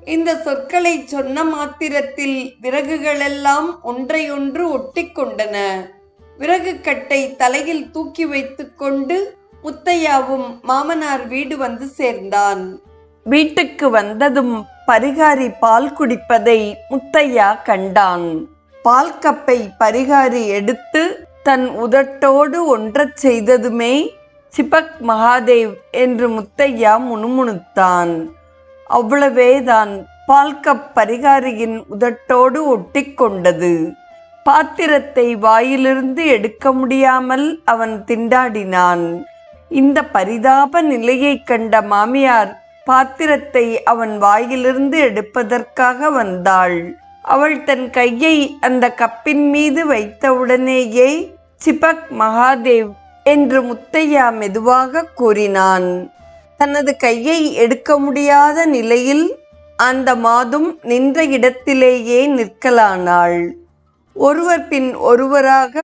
இந்த சொற்களை சொன்ன மாத்திரத்தில் விறகுகளெல்லாம் ஒன்றையொன்று ஒட்டி கொண்டன. விறகு கட்டை தலையில் தூக்கி வைத்துக் கொண்டு முத்தையாவும் மாமனார் வீடு வந்து சேர்ந்தான். வீட்டுக்கு வந்ததும் பரிகாரி பால் குடிப்பதை முத்தையா கண்டான். பால் கப்பை பரிகாரி எடுத்து தன் உதட்டோடு ஒன்றச் செய்ததுமே சிபக் மகாதேவ் என்று முத்தையா முணுமுணுத்தான். அவ்வளவேதான், பால் கப் பரிகாரியின் உதட்டோடு ஒட்டி கொண்டது. பாத்திரத்தை வாயிலிருந்து எடுக்க முடியாமல் அவன் திண்டாடினான். இந்த பரிதாப நிலையை கண்ட மாமியார் பாத்திரத்தை அவன் வாயிலிருந்து எடுப்பதற்காக வந்தாள். அவள் தன் கையை அந்த கப்பின் மீது வைத்தவுடனேயே சிபக் மகாதேவ் என்று முத்தையா மெதுவாக கூறினான். தனது கையை எடுக்க முடியாத நிலையில் அந்த மாதும் நின்ற இடத்திலேயே நிற்கலானாள். ஒருவர் பின் ஒருவராக